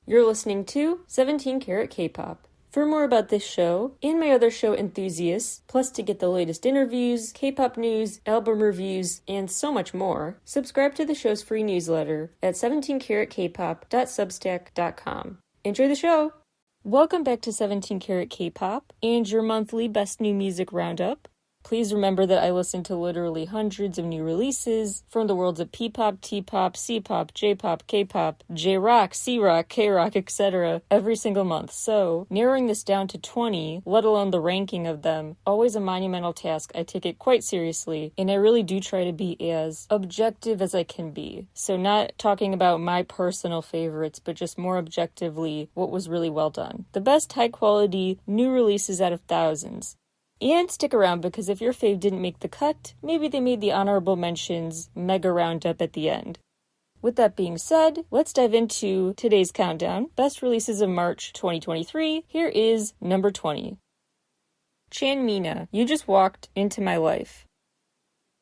You're listening to 17 Carat K-Pop. For more about this show and my other show Enthusiasts, plus to get the latest interviews, K-pop news, album reviews, and so much more, subscribe to the show's free newsletter at 17caratkpop.substack.com. Enjoy the show! Welcome back to 17 Carat K-Pop and your monthly best new music roundup. Please remember that I listen to literally hundreds of new releases from the worlds of P-pop, T-pop, C-pop, J-pop, K-pop, J-rock, C-rock, K-rock, etc. every single month. So, narrowing this down to 20, let alone the ranking of them, always a monumental task. I take it quite seriously, and I really do try to be as objective as I can be. So not talking about my personal favorites, but just more objectively what was really well done. The best high-quality new releases out of thousands. And stick around because if your fave didn't make the cut, maybe they made the honorable mentions mega roundup at the end. With that being said, let's dive into today's countdown. Best releases of March 2023. Here is number 20. Chanmina, You Just Walked Into My Life.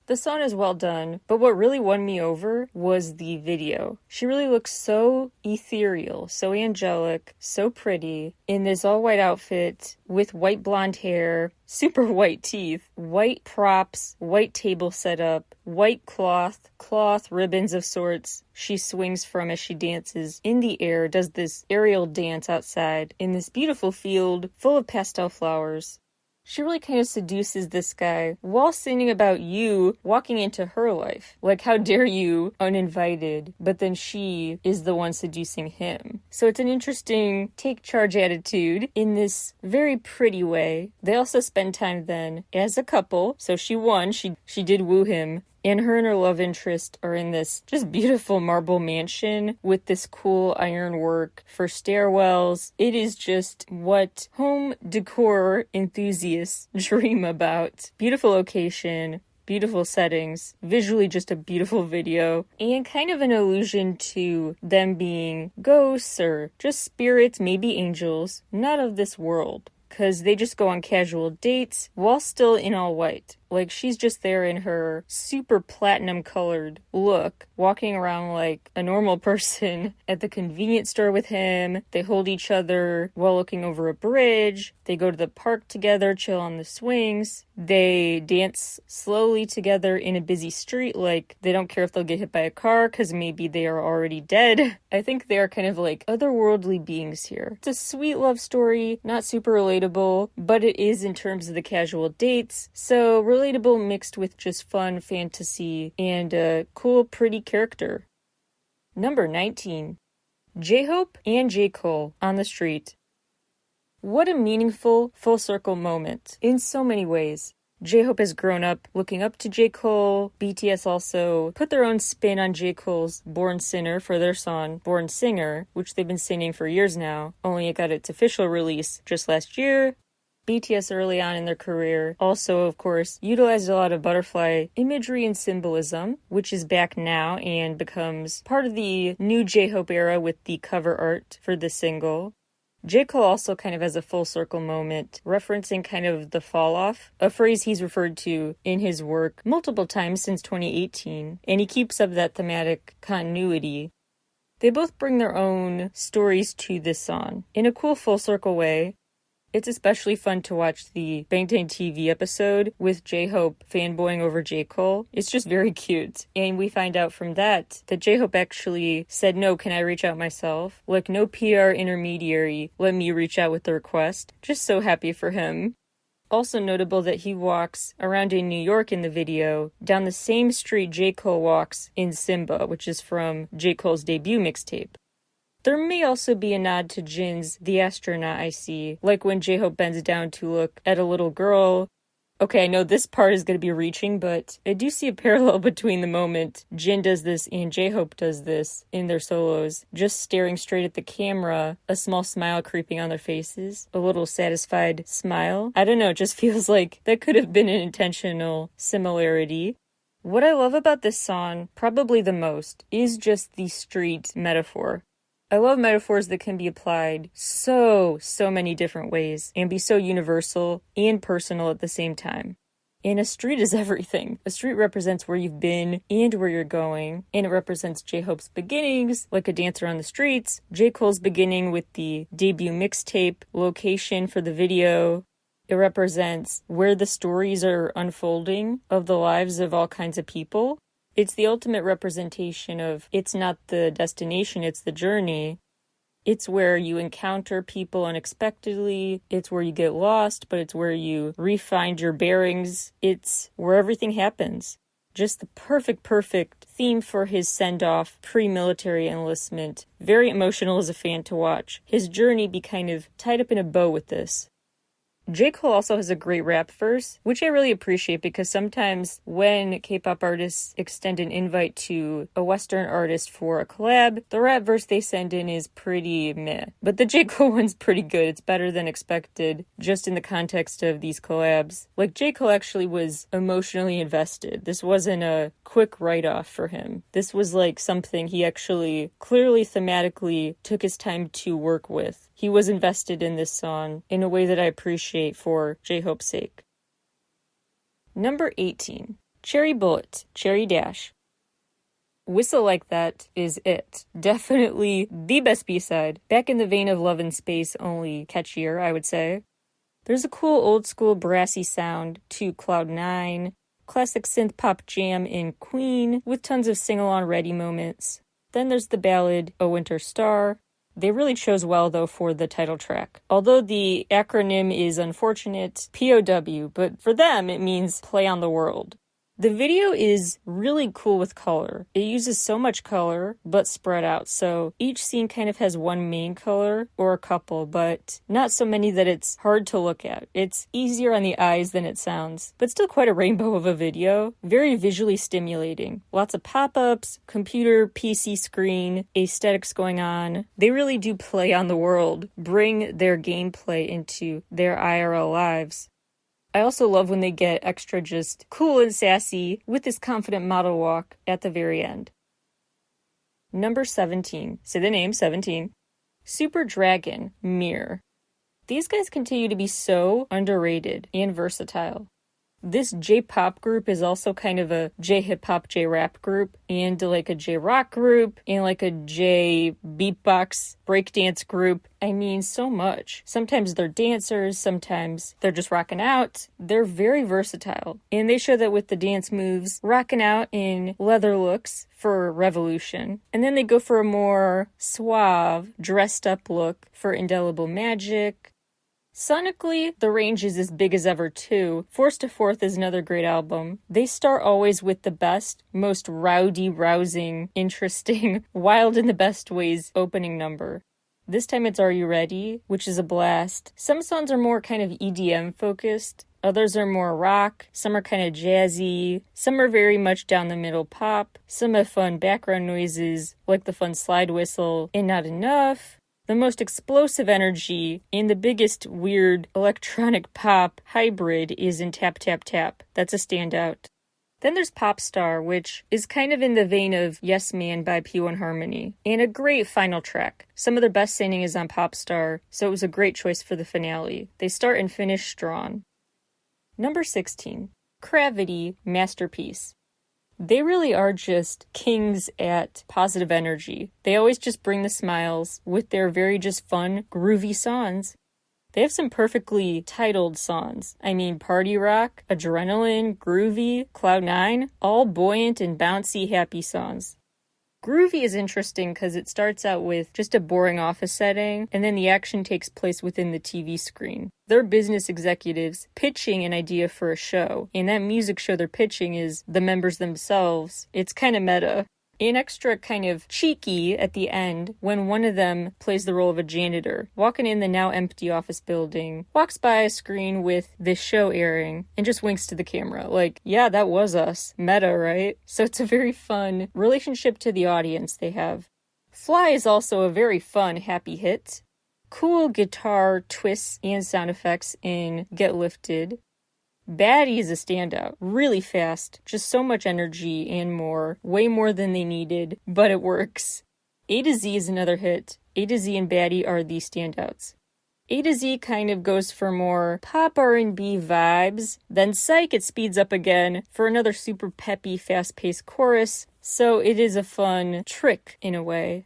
The song is well done, but what really won me over was the video. She really looks so ethereal, so angelic, so pretty, in this all-white outfit with white blonde hair, super white teeth, white props, white table setup, white cloth, ribbons of sorts. She swings from as she dances in the air, does this aerial dance outside in this beautiful field full of pastel flowers. She really kind of seduces this guy while singing about you walking into her life. Like, how dare you, uninvited, but then she is the one seducing him. So it's an interesting take charge attitude in this very pretty way. They also spend time then as a couple, so she won, she did woo him. And her love interest are in this just beautiful marble mansion with this cool ironwork for stairwells. It is just what home decor enthusiasts dream about. Beautiful location, beautiful settings, visually just a beautiful video, and kind of an allusion to them being ghosts or just spirits, maybe angels, not of this world. Because they just go on casual dates while still in all white. Like, she's just there in her super platinum-colored look, walking around like a normal person at the convenience store with him. They hold each other while looking over a bridge. They go to the park together, chill on the swings. They dance slowly together in a busy street, like they don't care if they'll get hit by a car because maybe they are already dead. I think they are kind of like otherworldly beings here. It's a sweet love story, not super relatable, but it is in terms of the casual dates. So relatable mixed with just fun fantasy and a cool, pretty character. Number 19. J-Hope and J. Cole on the street. What a meaningful full circle moment in so many ways. J-Hope has grown up looking up to J. Cole. BTS also put their own spin on J. Cole's Born Sinner for their song Born Singer, which they've been singing for years now, only it got its official release just last year. BTS early on in their career also, of course, utilized a lot of butterfly imagery and symbolism, which is back now and becomes part of the new J-Hope era with the cover art for the single. J. Cole also kind of has a full circle moment, referencing kind of the fall off, a phrase he's referred to in his work multiple times since 2018, and he keeps up that thematic continuity. They both bring their own stories to this song in a cool full circle way. It's especially fun to watch the Bangtan TV episode with J-Hope fanboying over J. Cole. It's just very cute. And we find out from that J-Hope actually said, no, can I reach out myself? Like, no PR intermediary, let me reach out with the request. Just so happy for him. Also notable that he walks around in New York in the video, down the same street J. Cole walks in Simba, which is from J. Cole's debut mixtape. There may also be a nod to Jin's The Astronaut I See, like when J-Hope bends down to look at a little girl. Okay, I know this part is going to be reaching, but I do see a parallel between the moment Jin does this and J-Hope does this in their solos, just staring straight at the camera, a small smile creeping on their faces, a little satisfied smile. I don't know, it just feels like that could have been an intentional similarity. What I love about this song, probably the most, is just the street metaphor. I love metaphors that can be applied so many different ways and be so universal and personal at the same time. And a street is everything. A street represents where you've been and where you're going. And it represents J-Hope's beginnings, like a dancer on the streets. J. Cole's beginning with the debut mixtape, location for the video. It represents where the stories are unfolding of the lives of all kinds of people. It's the ultimate representation of it's not the destination, it's the journey. It's where you encounter people unexpectedly. It's where you get lost, but it's where you re-find your bearings. It's where everything happens. Just the perfect theme for his send-off, pre-military enlistment. Very emotional as a fan to watch. His journey be kind of tied up in a bow with this. J. Cole also has a great rap verse, which I really appreciate because sometimes when K-pop artists extend an invite to a Western artist for a collab, the rap verse they send in is pretty meh. But the J. Cole one's pretty good. It's better than expected, just in the context of these collabs. Like, J. Cole actually was emotionally invested. This wasn't a quick write-off for him. This was like something he actually clearly thematically took his time to work with. He was invested in this song in a way that I appreciate for J-Hope's sake. Number 18. Cherry Bullet, Cherry Dash. Whistle Like That is it. Definitely the best B-side. Back in the vein of Love in Space, only catchier, I would say. There's a cool old school brassy sound to Cloud 9, classic synth pop jam in Queen, with tons of sing-along ready moments. Then there's the ballad A Winter Star. They really chose well, though, for the title track. Although the acronym is unfortunate, POW, but for them it means Play on the World. The video is really cool with color. It uses so much color, but spread out, so each scene kind of has one main color, or a couple, but not so many that it's hard to look at. It's easier on the eyes than it sounds, but still quite a rainbow of a video. Very visually stimulating. Lots of pop-ups, computer, PC screen, aesthetics going on. They really do play on the world, bring their gameplay into their IRL lives. I also love when they get extra just cool and sassy with this confident model walk at the very end. Number 17. Say the name, 17. Super Dragon, Mirror. These guys continue to be so underrated and versatile. This J-pop group is also kind of a J-hip-hop, J-rap group, and like a J-rock group, and like a J-beatbox breakdance group. I mean, so much. Sometimes they're dancers, sometimes they're just rocking out. They're very versatile. And they show that with the dance moves, rocking out in leather looks for Revolution. And then they go for a more suave, dressed up look for Indelible Magic. Sonically, the range is as big as ever too. Force to Fourth is another great album. They start always with the best, most rowdy, rousing, interesting, wild in the best ways opening number. This time it's Are You Ready, which is a blast. Some songs are more kind of EDM focused. Others are more rock. Some are kind of jazzy. Some are very much down the middle pop. Some have fun background noises, like the fun slide whistle, and Not Enough. The most explosive energy and the biggest weird electronic pop hybrid is in Tap Tap Tap. That's a standout. Then there's Pop Star, which is kind of in the vein of Yes Man by P1 Harmony, and a great final track. Some of their best singing is on Pop Star, so it was a great choice for the finale. They start and finish strong. Number 16. Gravity, Masterpiece. They really are just kings at positive energy. They always just bring the smiles with their very just fun, groovy songs. They have some perfectly titled songs. I mean, Party Rock, Adrenaline, Groovy, Cloud 9, all buoyant and bouncy, happy songs. Groovy is interesting because it starts out with just a boring office setting, and then the action takes place within the TV screen. They're business executives pitching an idea for a show, and that music show they're pitching is the members themselves. It's kind of meta. An extra kind of cheeky at the end when one of them plays the role of a janitor, walking in the now empty office building, walks by a screen with this show airing, and just winks to the camera. Like, yeah, that was us. Meta, right? So it's a very fun relationship to the audience they have. Fly is also a very fun, happy hit. Cool guitar twists and sound effects in Get Lifted. Baddie is a standout. Really fast. Just so much energy and more. Way more than they needed, but it works. A to Z is another hit. A to Z and Baddie are the standouts. A to Z kind of goes for more pop R&B vibes, then Psych, it speeds up again for another super peppy, fast-paced chorus, so it is a fun trick in a way.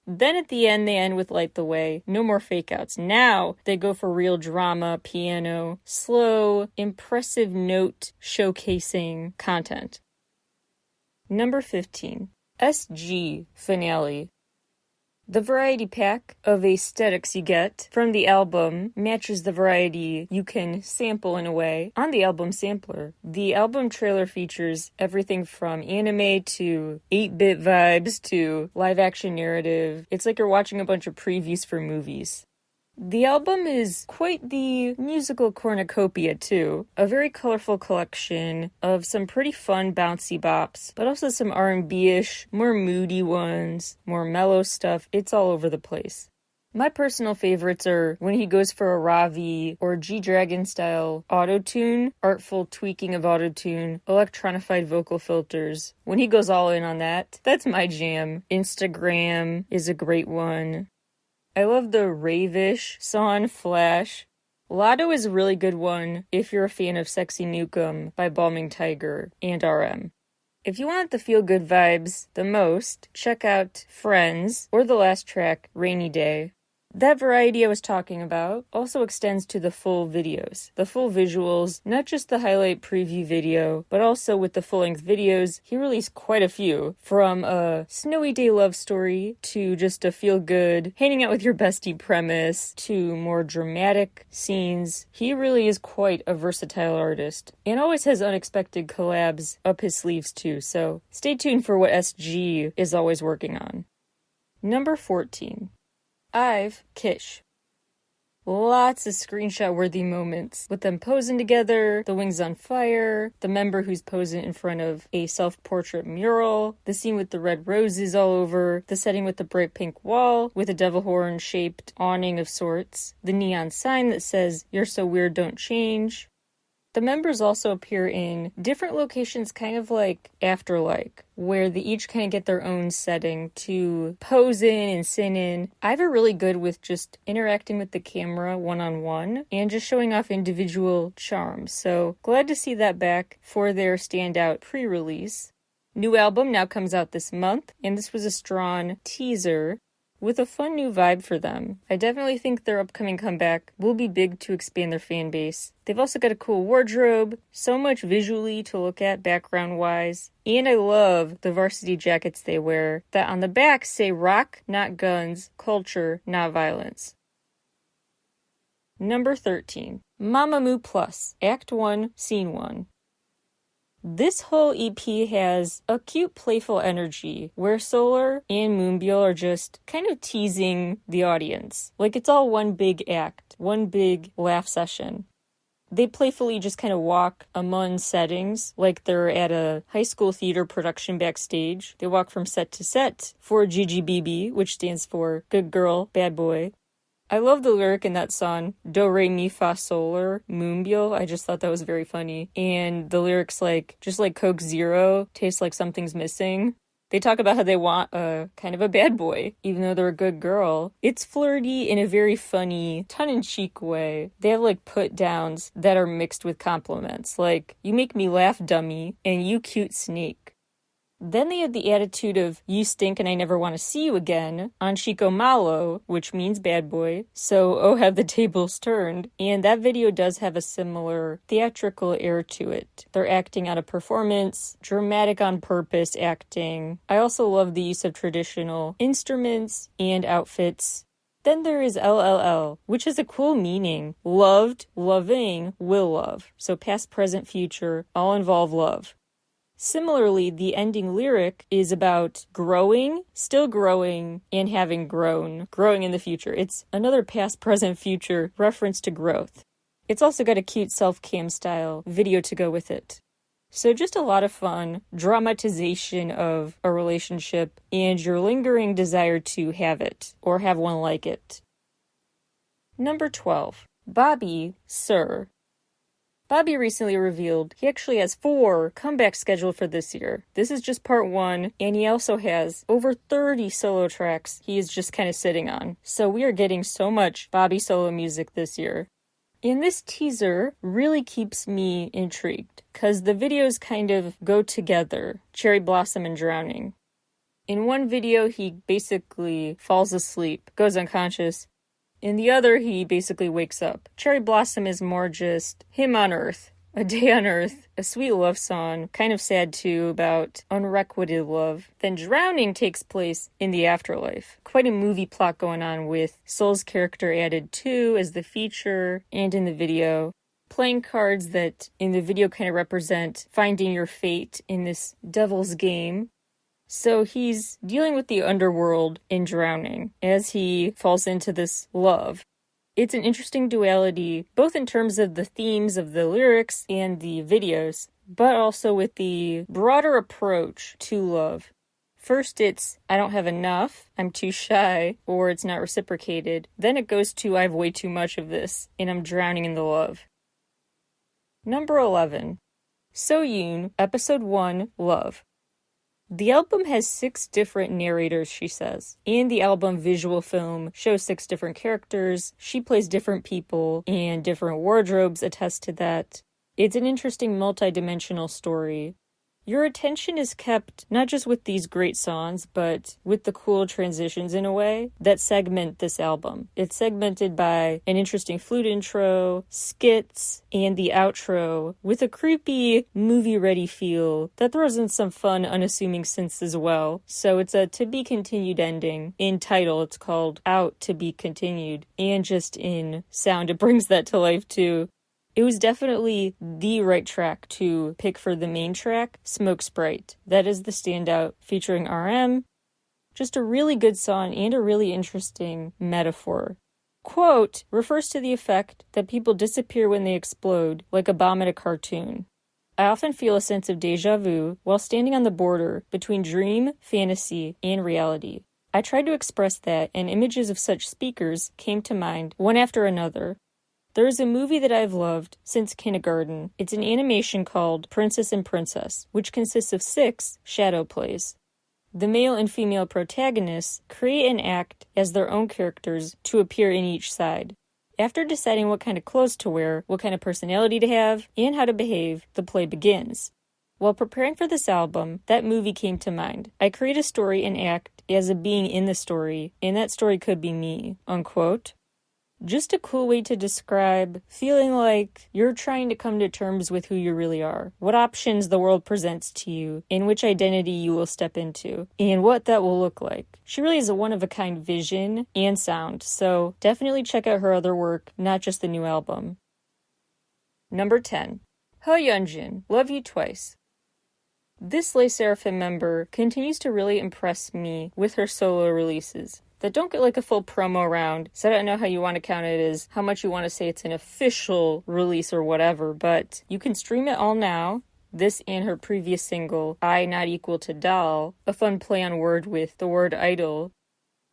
Then at the end, they end with Light the Way. No more fake-outs. Now they go for real drama, piano, slow, impressive note showcasing content. Number 15. SG Finale. The variety pack of aesthetics you get from the album matches the variety you can sample in a way on the album sampler. The album trailer features everything from anime to 8-bit vibes to live-action narrative. It's like you're watching a bunch of previews for movies. The album is quite the musical cornucopia, too. A very colorful collection of some pretty fun bouncy bops, but also some R&B-ish, more moody ones, more mellow stuff. It's all over the place. My personal favorites are when he goes for a Ravi or G-Dragon style auto-tune, artful tweaking of auto-tune, electronified vocal filters. When he goes all in on that, that's my jam. Instagram is a great one. I love the rave-ish song Flash. Lotto is a really good one if you're a fan of Sexy Nukem by Balming Tiger and RM. If you want the feel-good vibes the most, check out Friends or the last track, Rainy Day. That variety I was talking about also extends to the full videos, the full visuals, not just the highlight preview video, but also with the full-length videos. He released quite a few, from a snowy day love story to just a feel-good, hanging out with your bestie premise to more dramatic scenes. He really is quite a versatile artist and always has unexpected collabs up his sleeves too, so stay tuned for what SG is always working on. Number 14. I've Kish. Lots of screenshot-worthy moments with them posing together, the wings on fire, the member who's posing in front of a self-portrait mural, the scene with the red roses all over, the setting with the bright pink wall with a devil horn-shaped awning of sorts, the neon sign that says, "You're so weird, don't change." The members also appear in different locations, kind of like Afterlike, where they each kind of get their own setting to pose in and sin in. I've are really good with just interacting with the camera one-on-one and just showing off individual charms. So glad to see that back for their standout pre-release. New album now comes out this month, and this was a strong teaser with a fun new vibe for them. I definitely think their upcoming comeback will be big to expand their fan base. They've also got a cool wardrobe, so much visually to look at background-wise, and I love the varsity jackets they wear that on the back say rock, not guns, culture, not violence. Number 13. Mamamoo Plus, Act 1, Scene 1. This whole EP has a cute, playful energy where Solar and Moonbyul are just kind of teasing the audience. Like it's all one big act, one big laugh session. They playfully just kind of walk among settings like they're at a high school theater production backstage. They walk from set to set for GGBB, which stands for Good Girl, Bad Boy. I love the lyric in that song, Do, Re, Mi, Fa, Solar, Moonbyul. I just thought that was very funny. And the lyrics like, just like Coke Zero, tastes like something's missing. They talk about how they want a kind of a bad boy, even though they're a good girl. It's flirty in a very funny, tongue-in-cheek way. They have like put-downs that are mixed with compliments. Like, you make me laugh, dummy, and you cute snake. Then they have the attitude of, you stink and I never want to see you again, on Chico Malo, which means bad boy, so oh have the tables turned. And that video does have a similar theatrical air to it. They're acting out a performance, dramatic on purpose acting. I also love the use of traditional instruments and outfits. Then there is LLL, which has a cool meaning. Loved, loving, will love. So past, present, future, all involve love. Similarly, the ending lyric is about growing, still growing, and having grown, growing in the future. It's another past, present, future reference to growth. It's also got a cute self-cam style video to go with it. So just a lot of fun, dramatization of a relationship, and your lingering desire to have it, or have one like it. Number 12. Bobby, Sir. Bobby recently revealed he actually has 4 comebacks scheduled for this year. This is just part 1, and he also has over 30 solo tracks he is just kind of sitting on. So we are getting so much Bobby solo music this year. And this teaser really keeps me intrigued, because the videos kind of go together, Cherry Blossom and Drowning. In one video, he basically falls asleep, goes unconscious. In the other, he basically wakes up. Cherry Blossom is more just him on Earth. A Day on Earth, a sweet love song, kind of sad too, about unrequited love. Then Drowning takes place in the afterlife. Quite a movie plot going on with Soul's character added too as the feature and in the video. Playing cards that in the video kind of represent finding your fate in this devil's game. So he's dealing with the underworld in Drowning as he falls into this love. It's an interesting duality, both in terms of the themes of the lyrics and the videos, but also with the broader approach to love. First it's, I don't have enough, I'm too shy, or it's not reciprocated. Then it goes to, I have way too much of this, and I'm drowning in the love. Number 11. Soyoon, Episode 1, Love. The album has 6 different narrators, she says. And the album visual film shows 6 different characters. She plays different people, and different wardrobes attest to that. It's an interesting multi-dimensional story. Your attention is kept not just with these great songs, but with the cool transitions in a way that segment this album. It's segmented by an interesting flute intro, skits, and the outro with a creepy movie-ready feel that throws in some fun, unassuming synths as well. So it's a to be continued ending. In title, it's called Out to be Continued. And just in sound, it brings that to life too. It was definitely the right track to pick for the main track, Smoke Sprite. That is the standout, featuring RM. Just a really good song and a really interesting metaphor. Quote refers to the effect that people disappear when they explode, like a bomb at a cartoon. I often feel a sense of déjà vu while standing on the border between dream, fantasy, and reality. I tried to express that, and images of such speakers came to mind, one after another. There is a movie that I've loved since kindergarten. It's an animation called Princess and Princess, which consists of 6 shadow plays. The male and female protagonists create and act as their own characters to appear in each side. After deciding what kind of clothes to wear, what kind of personality to have, and how to behave, the play begins. While preparing for this album, that movie came to mind. I create a story and act as a being in the story, and that story could be me, unquote. Just a cool way to describe feeling like you're trying to come to terms with who you really are, what options the world presents to you, and which identity you will step into, and what that will look like. She really is a one-of-a-kind vision and sound, so definitely check out her other work, not just the new album. Number 10. Hyunjin, Love You Twice. This LE SSERAFIM member continues to really impress me with her solo releases that don't get like a full promo round, so I don't know how you want to count it as how much you want to say it's an official release or whatever, but you can stream it all now. This and her previous single, I Not Equal to Doll, a fun play on word with the word idol.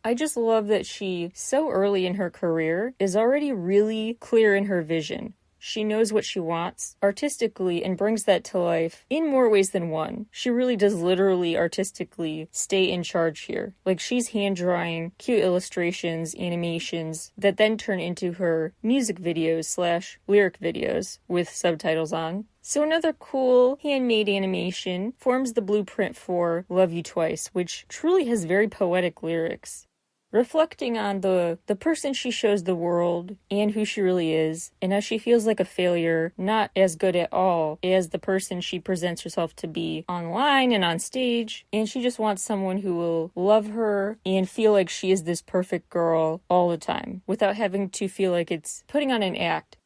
I just love that she, so early in her career, is already really clear in her vision. She knows what she wants artistically and brings that to life in more ways than one. She really does literally artistically stay in charge here. Like she's hand drawing cute illustrations, animations that then turn into her music videos / lyric videos with subtitles on. So another cool handmade animation forms the blueprint for Love You Twice, which truly has very poetic lyrics. Reflecting on the person she shows the world and who she really is, and how she feels like a failure, not as good at all as the person she presents herself to be online and on stage, and she just wants someone who will love her and feel like she is this perfect girl all the time, without having to feel like it's putting on an act.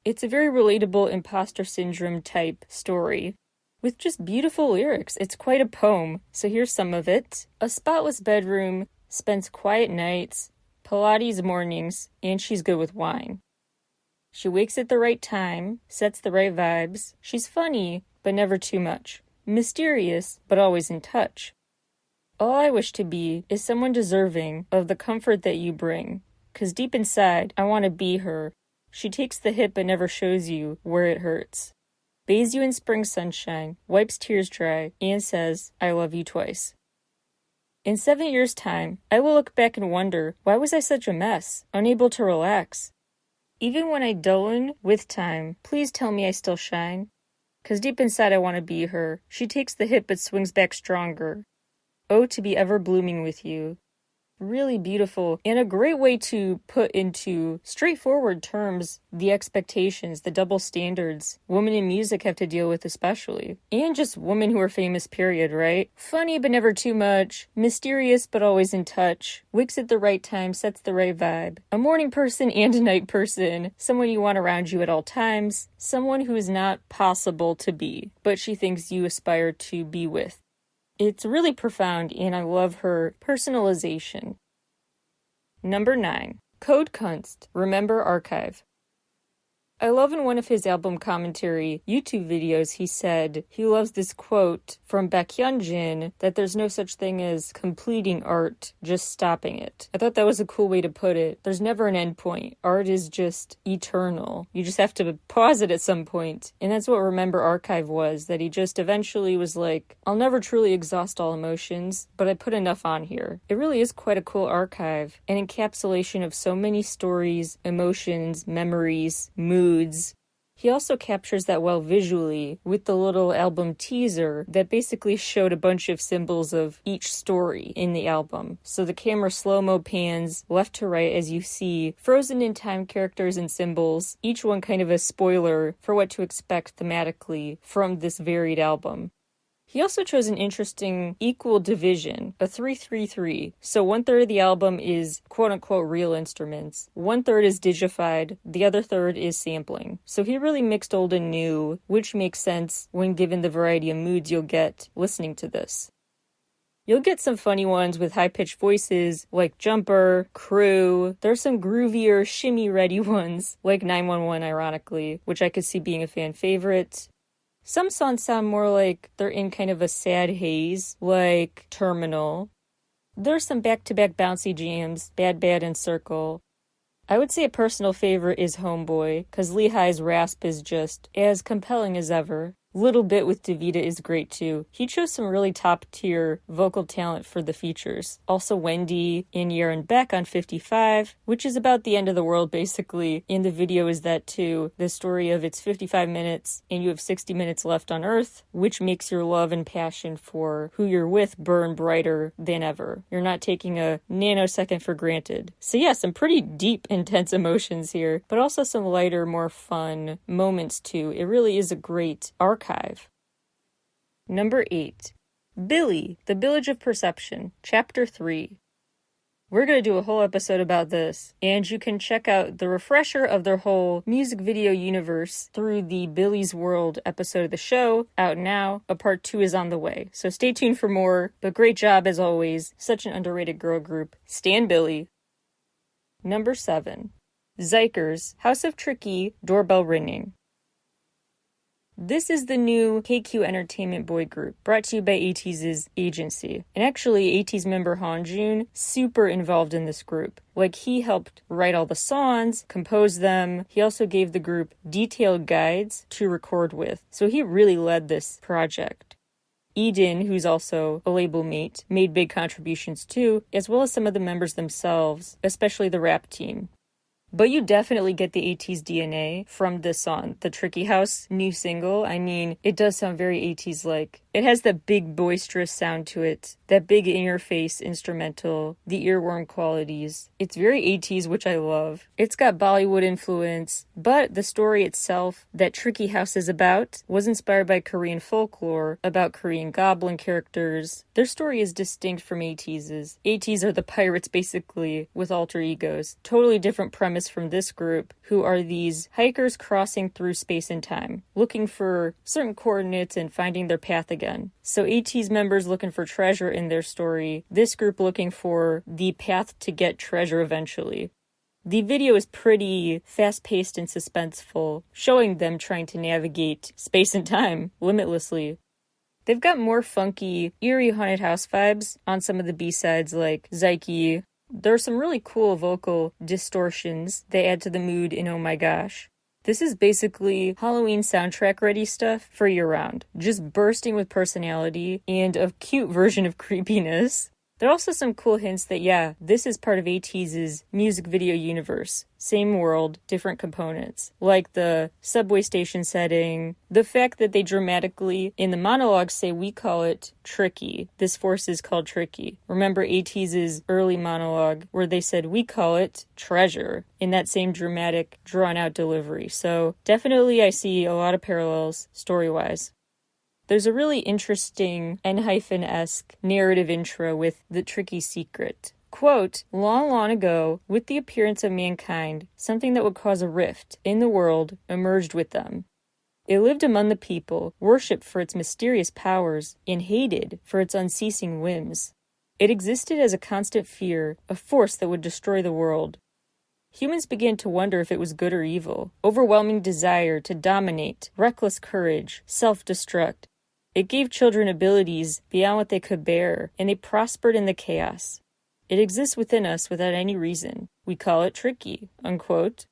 It's a very relatable imposter syndrome type story, with just beautiful lyrics. It's quite a poem, so here's some of it. A spotless bedroom, spends quiet nights, Pilates mornings, and she's good with wine. She wakes at the right time, sets the right vibes. She's funny, but never too much. Mysterious, but always in touch. All I wish to be is someone deserving of the comfort that you bring. 'Cause deep inside, I want to be her. She takes the hit but never shows you where it hurts. Bathes you in spring sunshine, wipes tears dry, and says, I love you twice. In 7 years' time, I will look back and wonder, why was I such a mess, unable to relax? Even when I dullin with time, please tell me I still shine. 'Cause deep inside I want to be her. She takes the hit but swings back stronger. Oh, to be ever blooming with you. Really beautiful, and a great way to put into straightforward terms the expectations, the double standards women in music have to deal with especially. And just women who are famous, period, right? Funny but never too much, mysterious but always in touch, wakes at the right time, sets the right vibe. A morning person and a night person, someone you want around you at all times, someone who is not possible to be, but she thinks you aspire to be with. It's really profound, and I love her personalization. Number 9. Code Kunst, Remember Archive. I love in one of his album commentary YouTube videos, he said he loves this quote from Baekhyunjin that there's no such thing as completing art, just stopping it. I thought that was a cool way to put it. There's never an end point. Art is just eternal. You just have to pause it at some point. And that's what Remember Archive was, that he just eventually was like, I'll never truly exhaust all emotions, but I put enough on here. It really is quite a cool archive, an encapsulation of so many stories, emotions, memories, moods. He also captures that well visually with the little album teaser that basically showed a bunch of symbols of each story in the album. So the camera slow-mo pans left to right as you see frozen in time characters and symbols, each one kind of a spoiler for what to expect thematically from this varied album. He also chose an interesting equal division, a 3-3-3. So 1/3 of the album is quote-unquote real instruments, 1/3 is digified, the other third is sampling. So he really mixed old and new, which makes sense when given the variety of moods you'll get listening to this. You'll get some funny ones with high-pitched voices, like Jumper, Crew. There's some groovier, shimmy-ready ones, like 911 ironically, which I could see being a fan favorite. Some songs sound more like they're in kind of a sad haze, like Terminal. There's some back-to-back bouncy jams, Bad Bad and Circle. I would say a personal favorite is Homeboy, because Lehi's rasp is just as compelling as ever. Little Bit with Davida is great too. He chose some really top-tier vocal talent for the features. Also Wendy and Yaron Beck on 55, which is about the end of the world basically. And the video is that too. The story of it's 55 minutes and you have 60 minutes left on Earth, which makes your love and passion for who you're with burn brighter than ever. You're not taking a nanosecond for granted. So yeah, some pretty deep, intense emotions here, but also some lighter, more fun moments too. It really is a great archive. Number 8. Billy, The Village of Perception, Chapter 3. We're going to do a whole episode about this, and you can check out the refresher of their whole music video universe through the Billy's World episode of the show, out now. A part 2 is on the way, so stay tuned for more, but great job as always. Such an underrated girl group. Stan Billy. Number 7. Zykers, House of Tricky, Doorbell Ringing. This is the new KQ Entertainment boy group, brought to you by ATEEZ's agency. And actually, ATEEZ member Hanjun, super involved in this group. Like, he helped write all the songs, compose them. He also gave the group detailed guides to record with. So he really led this project. Eden, who's also a label mate, made big contributions too, as well as some of the members themselves, especially the rap team. But you definitely get the ATEEZ DNA from this song, the Tricky House new single. I mean, it does sound very ATEEZ-like. It has that big boisterous sound to it, that big in-your-face instrumental, the earworm qualities. It's very ATEEZ, which I love. It's got Bollywood influence, but the story itself that Tricky House is about was inspired by Korean folklore about Korean goblin characters. Their story is distinct from ATEEZ's. ATEEZ are the pirates, basically, with alter egos. Totally different premise from this group, who are these hikers crossing through space and time, looking for certain coordinates and finding their path again. So ATEEZ members looking for treasure in their story, this group looking for the path to get treasure eventually. The video is pretty fast-paced and suspenseful, showing them trying to navigate space and time limitlessly. They've got more funky, eerie haunted house vibes on some of the B-sides like Zyke, There are some really cool vocal distortions they add to the mood in Oh My Gosh. This is basically Halloween soundtrack ready stuff for year-round, just bursting with personality and a cute version of creepiness. There are also some cool hints that, yeah, this is part of ATEEZ's music video universe. Same world, different components. Like the subway station setting, the fact that they dramatically, in the monologues, say we call it tricky. This force is called tricky. Remember ATEEZ's early monologue where they said we call it treasure in that same dramatic, drawn-out delivery. So definitely I see a lot of parallels story-wise. There's a really interesting N-esque narrative intro with the tricky secret. Quote, long, long ago, with the appearance of mankind, something that would cause a rift in the world emerged with them. It lived among the people, worshipped for its mysterious powers, and hated for its unceasing whims. It existed as a constant fear, a force that would destroy the world. Humans began to wonder if it was good or evil, overwhelming desire to dominate, reckless courage, self-destruct. It gave children abilities beyond what they could bear, and they prospered in the chaos. It exists within us without any reason. We call it tricky, unquote.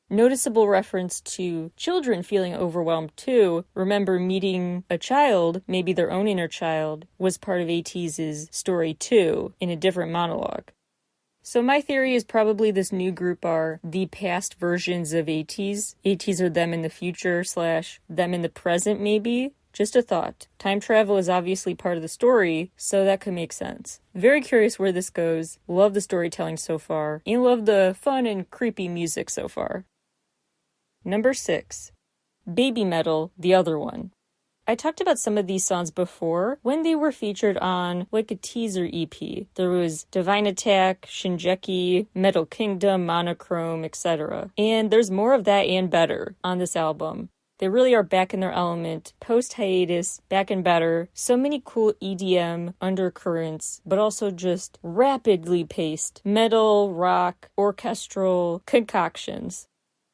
Noticeable reference to children feeling overwhelmed too. Remember, meeting a child, maybe their own inner child, was part of ATEEZ's story too, in a different monologue. So my theory is probably this new group are the past versions of ATEEZ. ATEEZ are them in the future / them in the present maybe. Just a thought. Time travel is obviously part of the story, so that could make sense. Very curious where this goes. Love the storytelling so far, and love the fun and creepy music so far. Number 6. Baby Metal, the other one. I talked about some of these songs before when they were featured on like a teaser EP. There was Divine Attack, Shinjeki, Metal Kingdom, Monochrome, etc. And there's more of that and better on this album. They really are back in their element, post-hiatus, back and better. So many cool EDM undercurrents, but also just rapidly paced metal, rock, orchestral concoctions.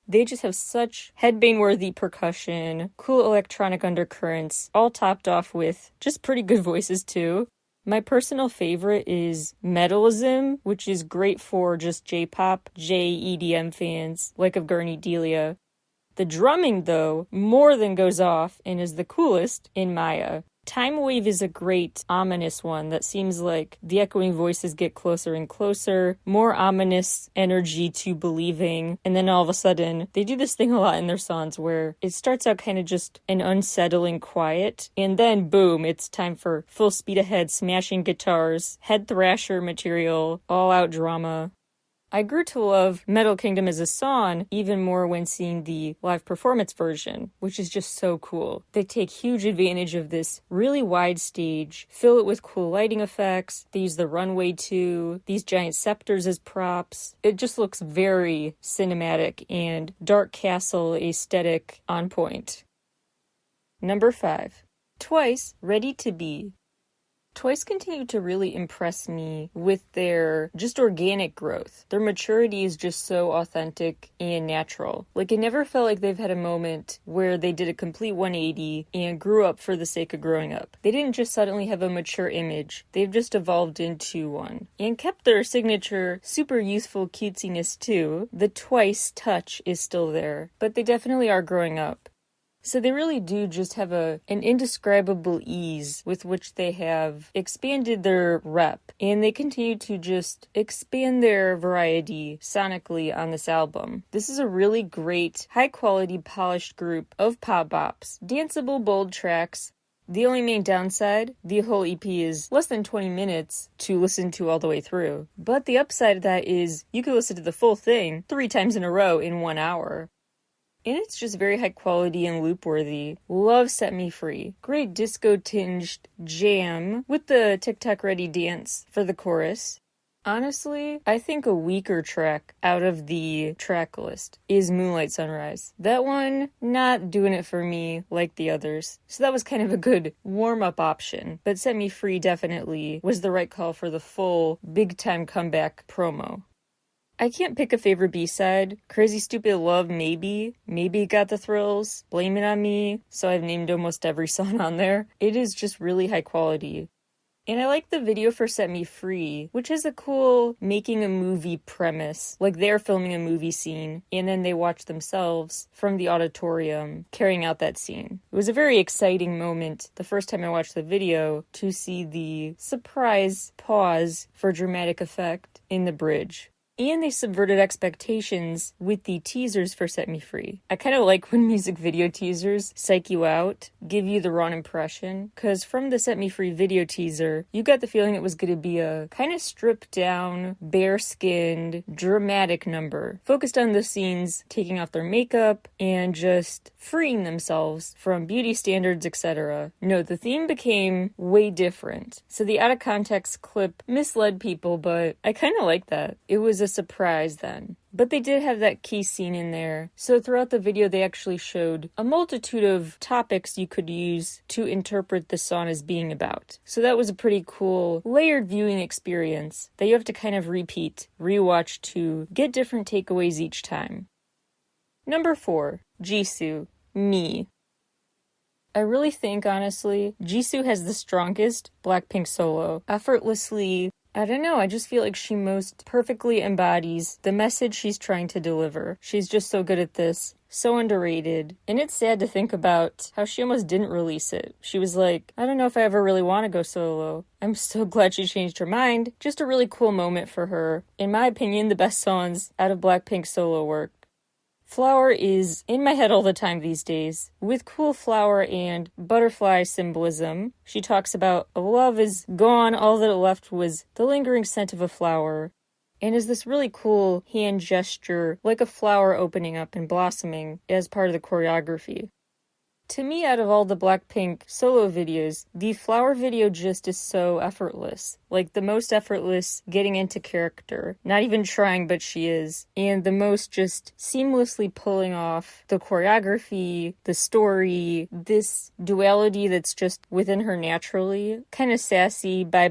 They just have such headbang-worthy percussion, cool electronic undercurrents, all topped off with just pretty good voices too. My personal favorite is Metalism, which is great for just J-pop, J-EDM fans, like of Gurney Delia. The drumming, though, more than goes off and is the coolest in Maya. Time Wave is a great, ominous one that seems like the echoing voices get closer and closer, more ominous energy to believing, and then all of a sudden, they do this thing a lot in their songs where it starts out kind of just an unsettling quiet, and then boom, it's time for full speed ahead, smashing guitars, head thrasher material, all-out drama. I grew to love Metal Kingdom as a song even more when seeing the live performance version, which is just so cool. They take huge advantage of this really wide stage, fill it with cool lighting effects, they use the runway too, these giant scepters as props. It just looks very cinematic and Dark Castle aesthetic on point. Number 5. Twice, Ready to Be. Twice continue to really impress me with their just organic growth. Their maturity is just so authentic and natural. Like, it never felt like they've had a moment where they did a complete 180 and grew up for the sake of growing up. They didn't just suddenly have a mature image. They've just evolved into one. And kept their signature super youthful cutesiness too. The Twice touch is still there, but they definitely are growing up. So they really do just have an indescribable ease with which they have expanded their rep, and they continue to just expand their variety sonically on this album. This is a really great, high-quality, polished group of pop bops, danceable, bold tracks. The only main downside, the whole EP is less than 20 minutes to listen to all the way through. But the upside of that is you can listen to the full thing 3 times in a row in 1 hour. And it's just very high quality and loop-worthy. Love Set Me Free. Great disco-tinged jam with the TikTok-ready dance for the chorus. Honestly, I think a weaker track out of the track list is Moonlight Sunrise. That one, not doing it for me like the others. So that was kind of a good warm-up option. But Set Me Free definitely was the right call for the full big-time comeback promo. I can't pick a favorite B-side. Crazy Stupid Love, maybe. Maybe Got the Thrills. Blame It on Me. So I've named almost every song on there. It is just really high quality. And I like the video for Set Me Free, which has a cool making a movie premise. Like they're filming a movie scene, and then they watch themselves from the auditorium carrying out that scene. It was a very exciting moment the first time I watched the video to see the surprise pause for dramatic effect in the bridge. And they subverted expectations with the teasers for Set Me Free. I kind of like when music video teasers psych you out, give you the wrong impression, because from the Set Me Free video teaser, you got the feeling it was going to be a kind of stripped down, bare-skinned, dramatic number, focused on the scenes taking off their makeup and just freeing themselves from beauty standards, etc. No, the theme became way different. So the out-of-context clip misled people, but I kind of like that. It was a surprise then. But they did have that key scene in there. So throughout the video, they actually showed a multitude of topics you could use to interpret the song as being about. So that was a pretty cool layered viewing experience that you have to kind of repeat, rewatch to get different takeaways each time. Number 4, Jisoo, Me. I really think, honestly, Jisoo has the strongest Blackpink solo. Effortlessly, I don't know, I just feel like she most perfectly embodies the message she's trying to deliver. She's just so good at this, so underrated. And it's sad to think about how she almost didn't release it. She was like, I don't know if I ever really want to go solo. I'm so glad she changed her mind. Just a really cool moment for her. In my opinion, the best songs out of Blackpink's solo work. Flower is in my head all the time these days. With cool flower and butterfly symbolism, she talks about love is gone, all that left was the lingering scent of a flower. And is this really cool hand gesture, like a flower opening up and blossoming as part of the choreography. To me, out of all the Blackpink solo videos, the flower video just is so effortless. Like, the most effortless getting into character. Not even trying, but she is. And the most just seamlessly pulling off the choreography, the story, this duality that's just within her naturally. Kind of sassy, bye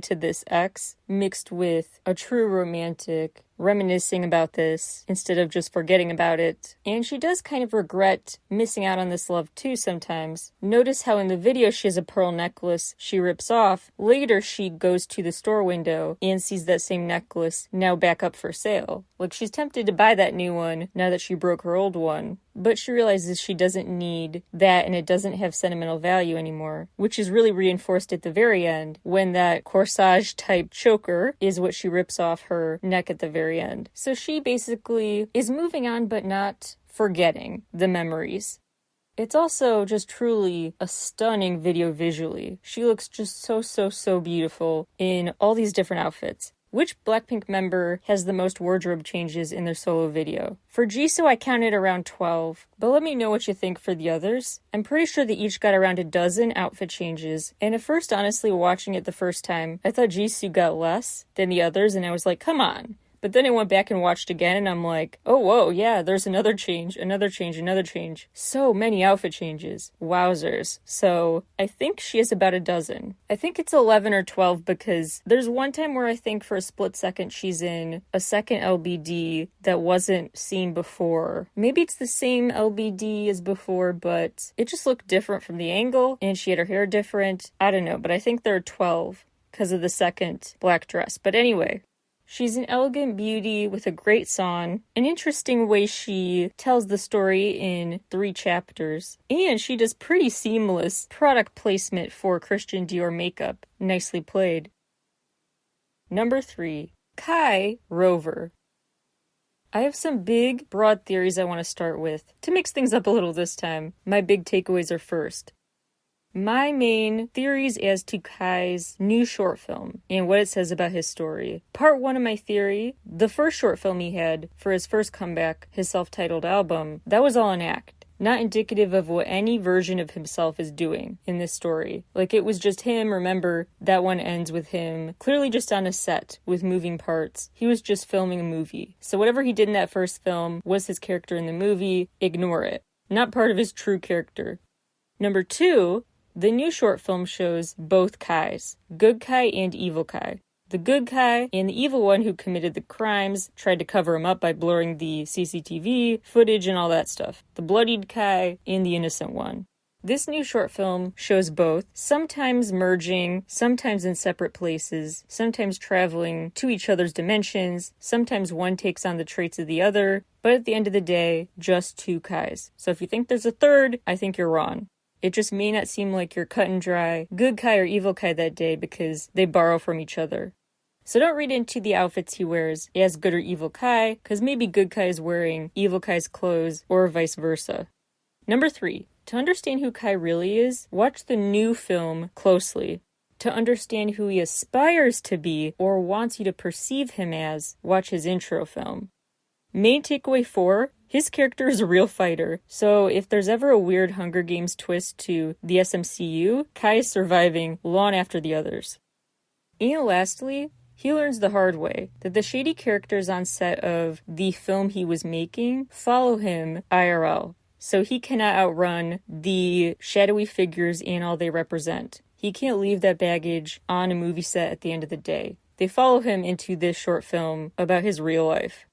to this ex, mixed with a true romantic, reminiscing about this instead of just forgetting about it. And she does kind of regret missing out on this love too sometimes. Notice how in the video she has a pearl necklace she rips off. Later she goes to the store window and sees that same necklace now back up for sale. Like, she's tempted to buy that new one now that she broke her old one. But she realizes she doesn't need that and it doesn't have sentimental value anymore, which is really reinforced at the very end when that corsage type choker is what she rips off her neck at the very end. So she basically is moving on but not forgetting the memories. It's also just truly a stunning video visually. She looks just so beautiful in all these different outfits. Which Blackpink member has the most wardrobe changes in their solo video? For Jisoo, I counted around 12, but let me know what you think for the others. I'm pretty sure they each got around a dozen outfit changes, and at first, honestly, watching it the first time, I thought Jisoo got less than the others, and I was like, come on. But then I went back and watched again, and I'm like, oh, whoa, yeah, there's another change. So many outfit changes. Wowzers. So I think she has about a dozen. I think it's 11 or 12 because there's one time where I think for a split second she's in a second LBD that wasn't seen before. Maybe it's the same LBD as before, but it just looked different from the angle, and she had her hair different. I don't know, but I think there are 12 because of the second black dress. But anyway. She's an elegant beauty with a great song, an interesting way she tells the story in 3 chapters, and she does pretty seamless product placement for Christian Dior makeup. Nicely played. Number 3, Kai Rover. I have some big, broad theories I want to start with. To mix things up a little this time, my big takeaways are first. My main theories as to Kai's new short film and what it says about his story. Part 1 of my theory, the first short film he had for his first comeback, his self-titled album, that was all an act. Not indicative of what any version of himself is doing in this story. Like, it was just him. Remember, that one ends with him clearly just on a set with moving parts. He was just filming a movie. So whatever he did in that first film was his character in the movie. Ignore it. Not part of his true character. Number 2, the new short film shows both Kais, good Kai and evil Kai. The good Kai and the evil one who committed the crimes tried to cover him up by blurring the CCTV footage and all that stuff. The bloodied Kai and the innocent one. This new short film shows both, sometimes merging, sometimes in separate places, sometimes traveling to each other's dimensions, sometimes one takes on the traits of the other, but at the end of the day, just two Kais. So if you think there's a third, I think you're wrong. It just may not seem like you're cut and dry, good Kai or evil Kai that day because they borrow from each other. So don't read into the outfits he wears as good or evil Kai, because maybe good Kai is wearing evil Kai's clothes or vice versa. Number 3. To understand who Kai really is, watch the new film closely. To understand who he aspires to be or wants you to perceive him as, watch his intro film. Main takeaway 4, his character is a real fighter, so if there's ever a weird Hunger Games twist to the SMCU, Kai is surviving long after the others. And lastly, he learns the hard way that the shady characters on set of the film he was making follow him IRL, so he cannot outrun the shadowy figures and all they represent. He can't leave that baggage on a movie set at the end of the day. They follow him into this short film about his real life.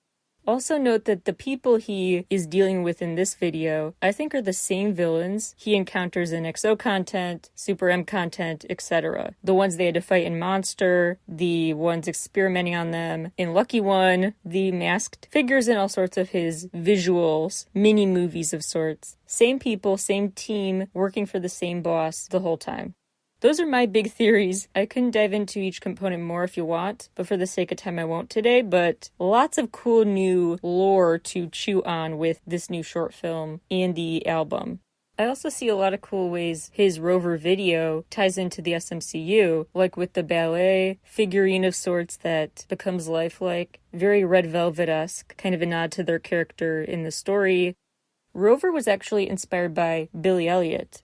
Also note that the people he is dealing with in this video, I think are the same villains he encounters in XO content, Super M content, etc. The ones they had to fight in Monster, the ones experimenting on them in Lucky One, the masked figures in all sorts of his visuals, mini movies of sorts. Same people, same team, working for the same boss the whole time. Those are my big theories. I couldn't dive into each component more if you want, but for the sake of time I won't today, but lots of cool new lore to chew on with this new short film and the album. I also see a lot of cool ways his Rover video ties into the SMCU, like with the ballet figurine of sorts that becomes lifelike, very Red Velvet-esque, kind of a nod to their character in the story. Rover was actually inspired by Billy Elliot.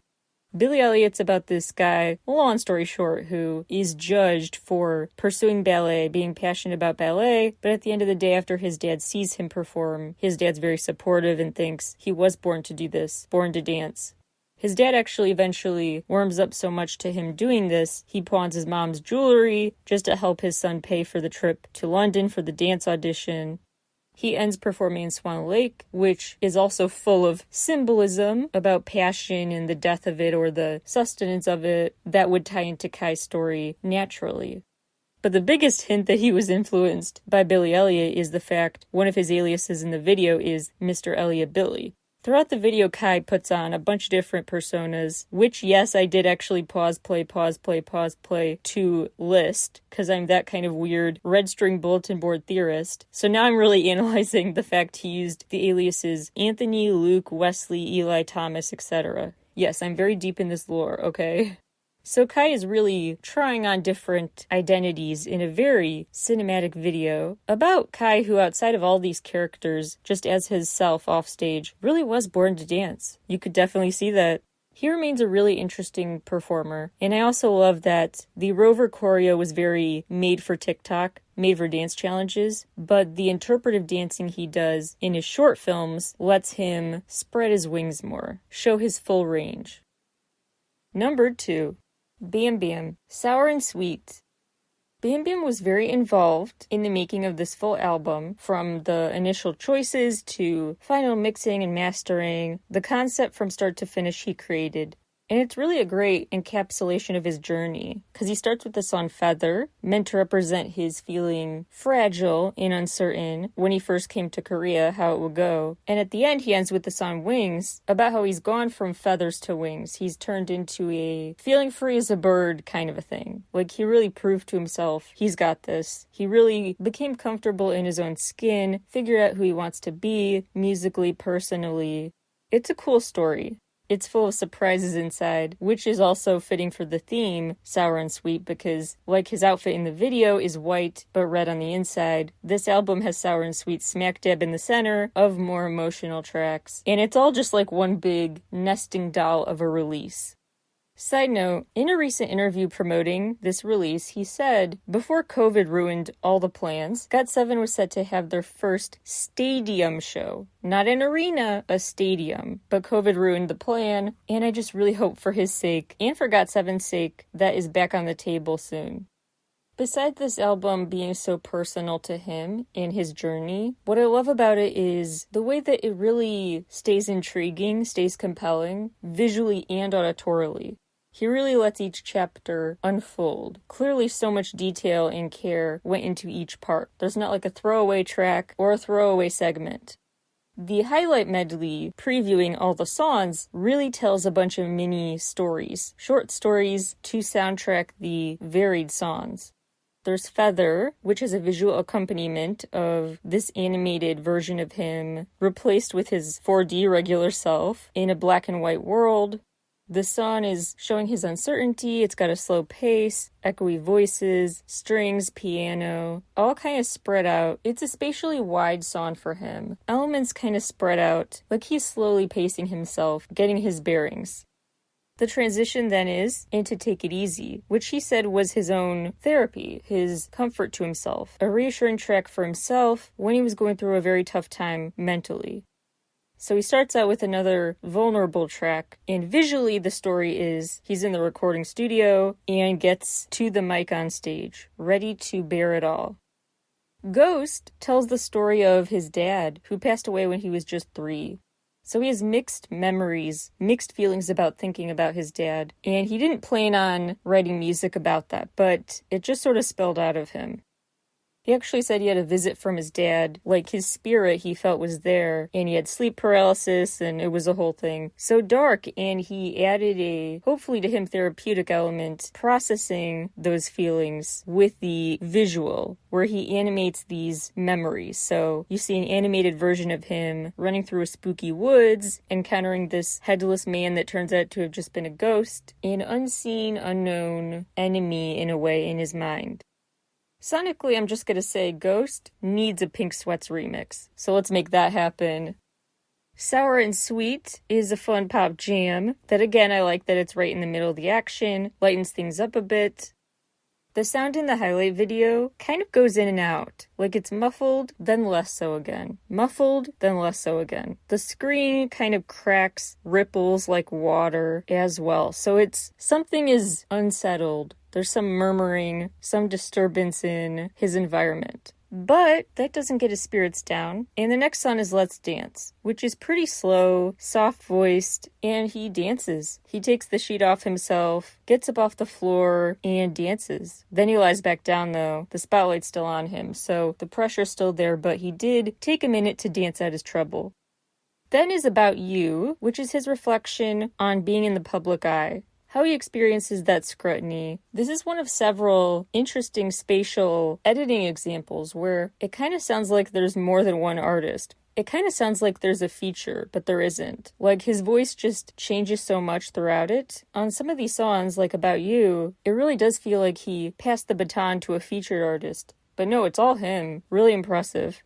Billy Elliot's about this guy, long story short, who is judged for pursuing ballet, being passionate about ballet, but at the end of the day, after his dad sees him perform, his dad's very supportive and thinks he was born to do this, born to dance. His dad actually eventually warms up so much to him doing this, he pawns his mom's jewelry just to help his son pay for the trip to London for the dance audition. He ends performing in Swan Lake, which is also full of symbolism about passion and the death of it or the sustenance of it that would tie into Kai's story naturally. But the biggest hint that he was influenced by Billy Elliot is the fact one of his aliases in the video is Mr. Elliot Billy. Throughout the video, Kai puts on a bunch of different personas, which, yes, I did actually pause, play to list, because I'm that kind of weird red string bulletin board theorist. So now I'm really analyzing the fact he used the aliases Anthony, Luke, Wesley, Eli, Thomas, etc. Yes, I'm very deep in this lore, okay? So Kai is really trying on different identities in a very cinematic video about Kai, who outside of all these characters, just as his self off stage, really was born to dance. You could definitely see that. He remains a really interesting performer, and I also love that the Rover choreo was very made for TikTok, made for dance challenges, but the interpretive dancing he does in his short films lets him spread his wings more, show his full range. Number 2. Bam Bam, Sour and Sweet. Bam Bam was very involved in the making of this full album, from the initial choices to final mixing and mastering. The concept from start to finish he created. And it's really a great encapsulation of his journey, because he starts with the song Feather, meant to represent his feeling fragile and uncertain when he first came to Korea, how it would go. And at the end, he ends with the song Wings, about how he's gone from feathers to wings. He's turned into a feeling free as a bird kind of a thing. Like, he really proved to himself he's got this. He really became comfortable in his own skin, figured out who he wants to be, musically, personally. It's a cool story. It's full of surprises inside, which is also fitting for the theme, Sour and Sweet, because like his outfit in the video is white but red on the inside, this album has Sour and Sweet smack dab in the center of more emotional tracks. And it's all just like one big nesting doll of a release. Side note, in a recent interview promoting this release, he said, before COVID ruined all the plans, GOT7 was set to have their first stadium show. Not an arena, a stadium. But COVID ruined the plan, and I just really hope for his sake, and for GOT7's sake, that is back on the table soon. Besides this album being so personal to him and his journey, what I love about it is the way that it really stays intriguing, stays compelling, visually and auditorily. He really lets each chapter unfold. Clearly so much detail and care went into each part. There's not like a throwaway track or a throwaway segment. The highlight medley, previewing all the songs, really tells a bunch of mini stories, short stories to soundtrack the varied songs. There's Feather, which is a visual accompaniment of this animated version of him replaced with his 4D regular self in a black and white world. The song is showing his uncertainty. It's got a slow pace, echoey voices, strings, piano, all kind of spread out. It's a spatially wide song for him. Elements kind of spread out, like he's slowly pacing himself, getting his bearings. The transition then is into Take It Easy, which he said was his own therapy, his comfort to himself, a reassuring track for himself when he was going through a very tough time mentally. So he starts out with another vulnerable track, and visually the story is he's in the recording studio and gets to the mic on stage, ready to bear it all. Ghost tells the story of his dad, who passed away when he was just 3. So he has mixed memories, mixed feelings about thinking about his dad, and he didn't plan on writing music about that, but it just sort of spilled out of him. He actually said he had a visit from his dad, like his spirit he felt was there, and he had sleep paralysis, and it was a whole thing. So dark, and he added a, hopefully to him, therapeutic element, processing those feelings with the visual, where he animates these memories. So you see an animated version of him running through a spooky woods, encountering this headless man that turns out to have just been a ghost, an unseen, unknown enemy in a way in his mind. Sonically, I'm just gonna say Ghost needs a Pink Sweats remix, so let's make that happen. Sour and Sweet is a fun pop jam that, again, I like that it's right in the middle of the action, lightens things up a bit. The sound in the highlight video kind of goes in and out, like it's muffled, then less so again. Muffled, then less so again. The screen kind of cracks, ripples like water as well, so it's something is unsettled. There's some murmuring, some disturbance in his environment. But that doesn't get his spirits down. And the next song is Let's Dance, which is pretty slow, soft-voiced, and he dances. He takes the sheet off himself, gets up off the floor, and dances. Then he lies back down, though. The spotlight's still on him, so the pressure's still there, but he did take a minute to dance out his trouble. Then is About You, which is his reflection on being in the public eye. How he experiences that scrutiny. This is one of several interesting spatial editing examples where it kind of sounds like there's more than one artist. It kind of sounds like there's a feature, but there isn't. Like, his voice just changes so much throughout it. On some of these songs, like About You, it really does feel like he passed the baton to a featured artist. But no, it's all him. Really impressive.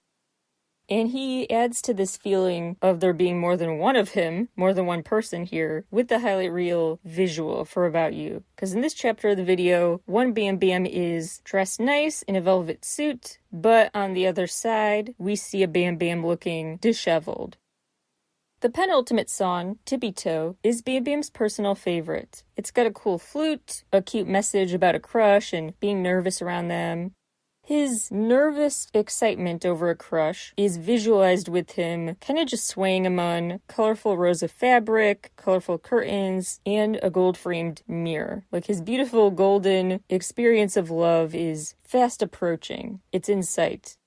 And he adds to this feeling of there being more than one of him, more than one person here, with the highlight reel visual for About You. Because in this chapter of the video, one Bam Bam is dressed nice in a velvet suit, but on the other side, we see a Bam Bam looking disheveled. The penultimate song, Tippy Toe, is Bam Bam's personal favorite. It's got a cool flute, a cute message about a crush and being nervous around them. His nervous excitement over a crush is visualized with him kind of just swaying among colorful rows of fabric, colorful curtains, and a gold-framed mirror. Like, his beautiful golden experience of love is fast approaching. It's in sight.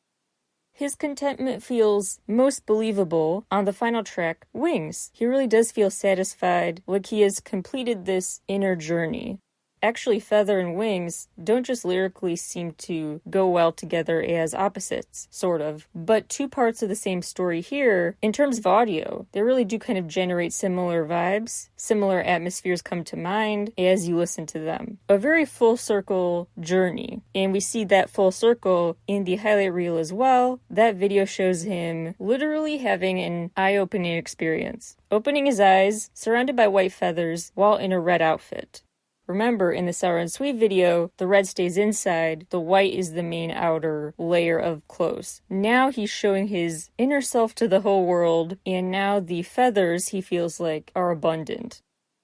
His contentment feels most believable on the final track, Wings. He really does feel satisfied, like he has completed this inner journey. Actually, Feather and Wings don't just lyrically seem to go well together as opposites, sort of, but two parts of the same story here, in terms of audio, they really do kind of generate similar vibes, similar atmospheres come to mind as you listen to them. A very full circle journey, and we see that full circle in the highlight reel as well. That video shows him literally having an eye-opening experience, opening his eyes, surrounded by white feathers, while in a red outfit. Remember, in the Sour and Sweet video, the red stays inside, the white is the main outer layer of clothes. Now he's showing his inner self to the whole world, and now the feathers, he feels like, are abundant.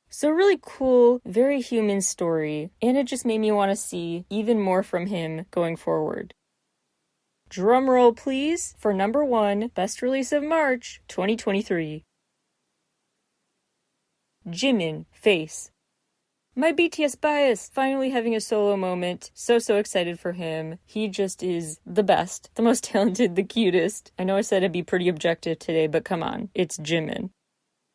So really cool, very human story, and it just made me want to see even more from him going forward. Drum roll please for number 1, best release of March, 2023. Jimin, Face. My BTS bias, finally having a solo moment. So excited for him. He just is the best, the most talented, the cutest. I know I said I'd be pretty objective today, but come on, it's Jimin.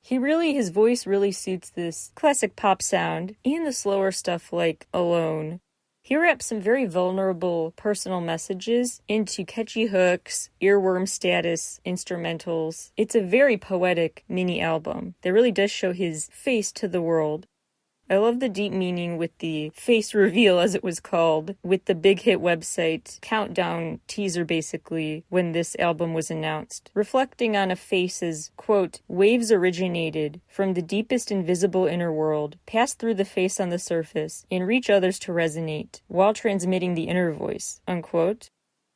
His voice really suits this classic pop sound and the slower stuff like Alone. He wraps some very vulnerable personal messages into catchy hooks, earworm status instrumentals. It's a very poetic mini album that really does show his face to the world. I love the deep meaning with the face reveal, as it was called, with the big hit website countdown teaser basically when this album was announced, reflecting on a face as, quote, waves originated from the deepest invisible inner world, pass through the face on the surface, and reach others to resonate, while transmitting the inner voice, unquote.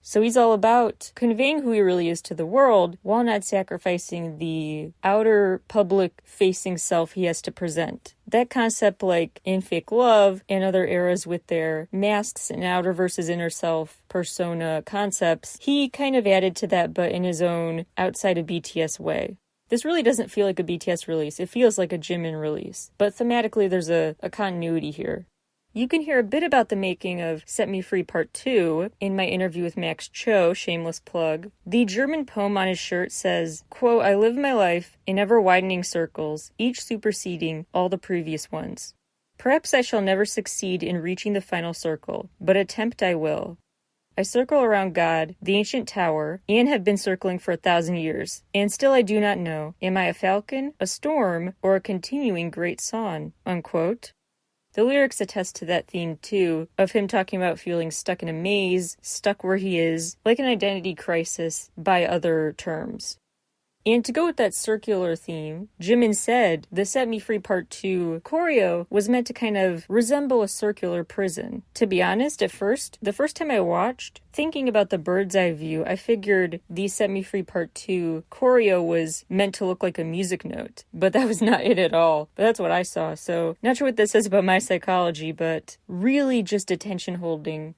So he's all about conveying who he really is to the world while not sacrificing the outer public-facing self he has to present. That concept, like in Fake Love and other eras with their masks and outer versus inner self persona concepts, he kind of added to that but in his own outside of BTS way. This really doesn't feel like a BTS release. It feels like a Jimin release. But thematically, there's a continuity here. You can hear a bit about the making of Set Me Free Part 2 in my interview with Max Cho, shameless plug. The German poem on his shirt says, quote, I live my life in ever-widening circles, each superseding all the previous ones. Perhaps I shall never succeed in reaching the final circle, but attempt I will. I circle around God, the ancient tower, and have been circling for 1,000 years, and still I do not know, am I a falcon, a storm, or a continuing great song, unquote. The lyrics attest to that theme, too, of him talking about feeling stuck in a maze, stuck where he is, like an identity crisis by other terms. And to go with that circular theme, Jimin said the Set Me Free Part 2 choreo was meant to kind of resemble a circular prison. To be honest, at first, the first time I watched, thinking about the bird's eye view, I figured the Set Me Free Part 2 choreo was meant to look like a music note. But that was not it at all. But that's what I saw, so not sure what this says about my psychology, but really just attention holding.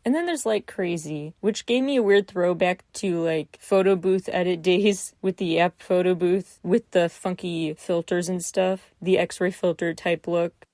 And then there's Like Crazy, which gave me a weird throwback to like photo booth edit days with the app photo booth with the funky filters and stuff, the X-ray filter type look.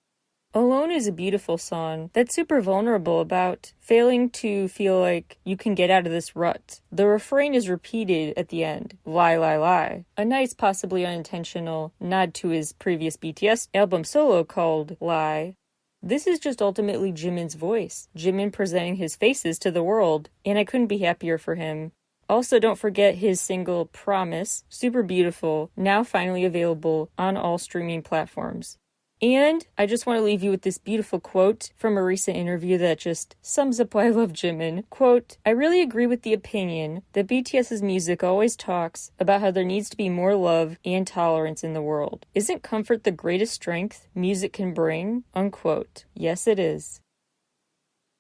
Alone is a beautiful song that's super vulnerable about failing to feel like you can get out of this rut. The refrain is repeated at the end, lie, lie, lie. A nice, possibly unintentional nod to his previous BTS album solo called Lie. This is just ultimately Jimin's voice, Jimin presenting his faces to the world, and I couldn't be happier for him. Also, don't forget his single Promise, super beautiful, now finally available on all streaming platforms. And I just want to leave you with this beautiful quote from a recent interview that just sums up why I love Jimin. Quote, I really agree with the opinion that BTS's music always talks about how there needs to be more love and tolerance in the world. Isn't comfort the greatest strength music can bring? Unquote. Yes, it is.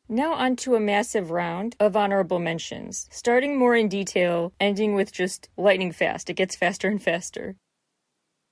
Now on to a massive round of honorable mentions, starting more in detail, ending with just lightning fast. It gets faster and faster.